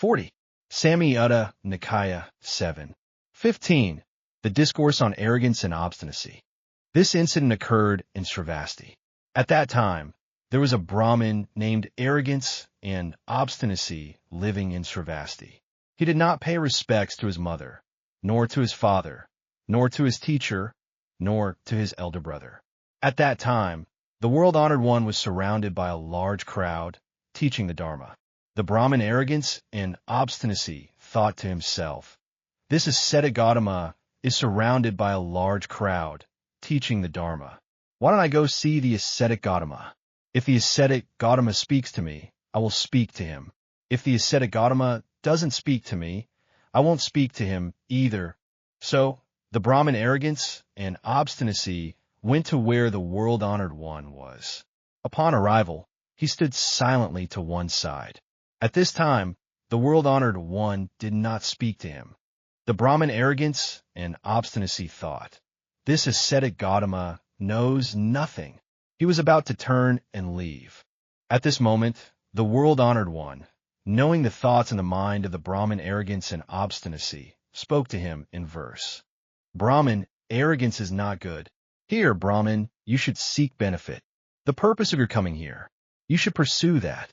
40.Samyutta Nikaya 7.15, the Discourse on Arrogance and Obstinacy. This incident occurred in Sravasti. At that time, there was a Brahmin named Arrogance and Obstinacy living in Sravasti. He did not pay respects to his mother, nor to his father, nor to his teacher, nor to his elder brother. At that time, the world-honored one was surrounded by a large crowd, teaching the Dharma. The Brahmin Arrogance and Obstinacy thought to himself, "This ascetic Gautama is surrounded by a large crowd, teaching the Dharma. Why don't I go see the ascetic Gautama? If the ascetic Gautama speaks to me, I will speak to him. If the ascetic Gautama doesn't speak to me, I won't speak to him either." So, the Brahmin Arrogance and Obstinacy went to where the world-honored one was. Upon arrival, he stood silently to one side. At this time, the world-honored one did not speak to him. The Brahmin Arrogance and Obstinacy thought, "This ascetic Gautama knows nothing." He was about to turn and leave. At this moment, the world-honored one, knowing the thoughts in the mind of the Brahmin Arrogance and Obstinacy, spoke to him in verse. "Brahmin, arrogance is not good. Here, Brahmin, you should seek benefit. The purpose of your coming here, you should pursue that."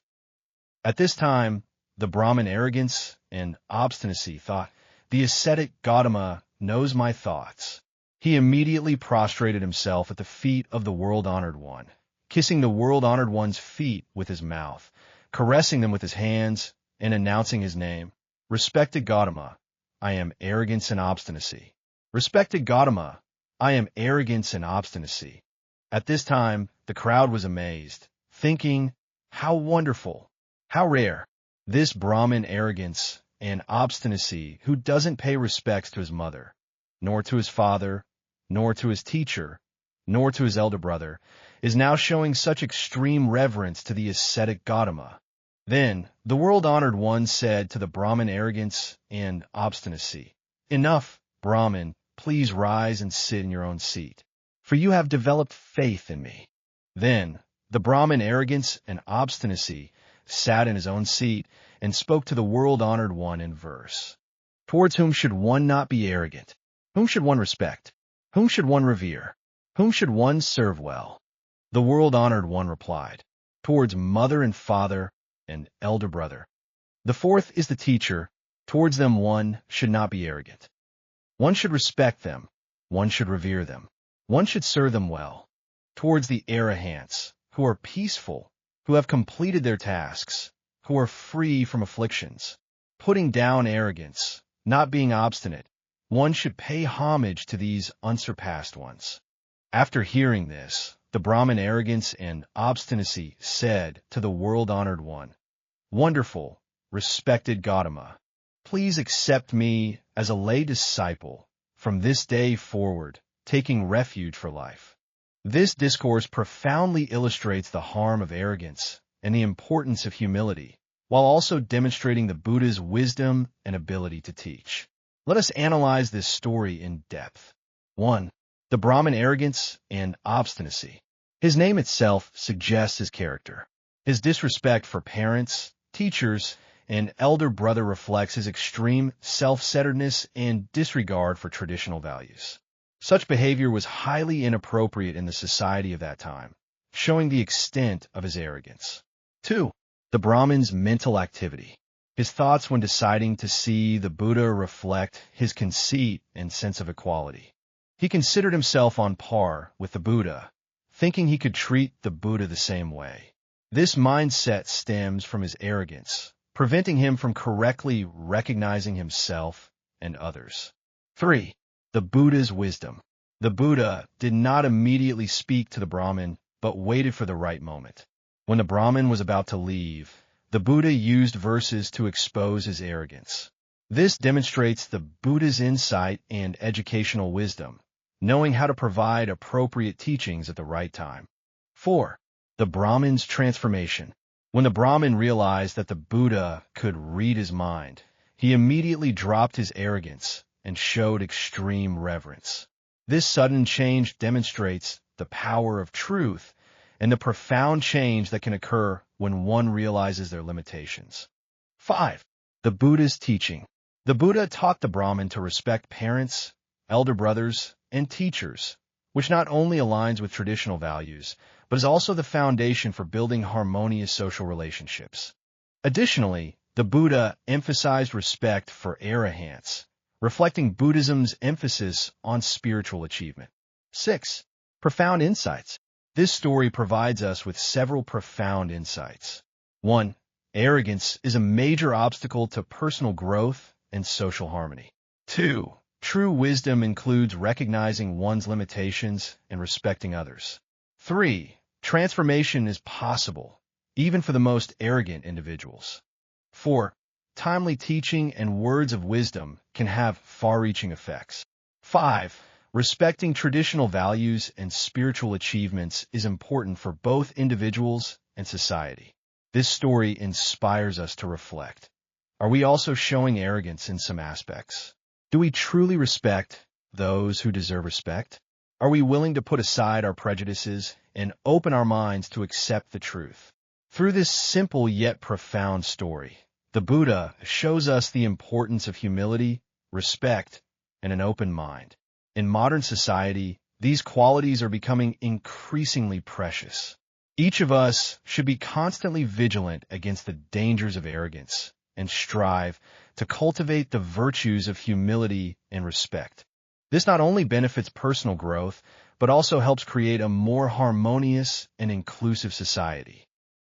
At this time, the Brahmin Arrogance and Obstinacy thought, "The ascetic Gautama knows my thoughts." He immediately prostrated himself at the feet of the world-honored one, kissing the world-honored one's feet with his mouth, caressing them with his hands, and announcing his name. "Respected Gautama, I am Arrogance and Obstinacy. Respected Gautama, I am Arrogance and Obstinacy." At this time, the crowd was amazed, thinking, "How wonderful! How rare! This Brahmin Arrogance and Obstinacy who doesn't pay respects to his mother, nor to his father, nor to his teacher, nor to his elder brother, is now showing such extreme reverence to the ascetic Gautama." Then the world-honored one said to the Brahmin Arrogance and Obstinacy, "Enough, Brahmin, please rise and sit in your own seat, for you have developed faith in me." Then the Brahmin Arrogance and Obstinacy sat in his own seat and spoke to the world-honored one in verse. "Towards whom should one not be arrogant? Whom should one respect? Whom should one revere? Whom should one serve well?" The world-honored one replied, "Towards mother and father and elder brother. The fourth is the teacher. Towards them one should not be arrogant. One should respect them. One should revere them. One should serve them well. Towards the arhats, who are peaceful, who have completed their tasks, who are free from afflictions, putting down arrogance, not being obstinate, one should pay homage to these unsurpassed ones." After hearing this, the Brahmin Arrogance and Obstinacy said to the world-honored one, "Wonderful, respected Gautama, please accept me as a lay disciple from this day forward, taking refuge for life." This discourse profoundly illustrates the harm of arrogance and the importance of humility, while also demonstrating the Buddha's wisdom and ability to teach. Let us analyze this story in depth. 1. The Brahmin Arrogance and Obstinacy. His name itself suggests his character. His disrespect for parents, teachers, and elder brother reflects his extreme self-centeredness and disregard for traditional values. Such behavior was highly inappropriate in the society of that time, showing the extent of his arrogance. 2. The Brahmin's mental activity. His thoughts when deciding to see the Buddha reflect his conceit and sense of equality. He considered himself on par with the Buddha, thinking he could treat the Buddha the same way. This mindset stems from his arrogance, preventing him from correctly recognizing himself and others. 3. The Buddha's wisdom. The Buddha did not immediately speak to the Brahmin, but waited for the right moment. When the Brahmin was about to leave, the Buddha used verses to expose his arrogance. This demonstrates the Buddha's insight and educational wisdom, knowing how to provide appropriate teachings at the right time. 4. The Brahmin's transformation. When the Brahmin realized that the Buddha could read his mind, he immediately dropped his arrogance and showed extreme reverence. This sudden change demonstrates the power of truth and the profound change that can occur when one realizes their limitations. 5. The Buddha's teaching. The Buddha taught the Brahmin to respect parents, elder brothers, and teachers, which not only aligns with traditional values, but is also the foundation for building harmonious social relationships. Additionally, the Buddha emphasized respect for arhats, reflecting Buddhism's emphasis on spiritual achievement. 6. Profound insights. This story provides us with several profound insights. 1. Arrogance is a major obstacle to personal growth and social harmony. 2. True wisdom includes recognizing one's limitations and respecting others. 3. Transformation is possible, even for the most arrogant individuals. 4. Timely teaching and words of wisdom can have far-reaching effects. 5. Respecting traditional values and spiritual achievements is important for both individuals and society. This story inspires us to reflect. Are we also showing arrogance in some aspects? Do we truly respect those who deserve respect? Are we willing to put aside our prejudices and open our minds to accept the truth? Through this simple yet profound story, the Buddha shows us the importance of humility, respect, and an open mind. In modern society, these qualities are becoming increasingly precious. Each of us should be constantly vigilant against the dangers of arrogance and strive to cultivate the virtues of humility and respect. This not only benefits personal growth, but also helps create a more harmonious and inclusive society.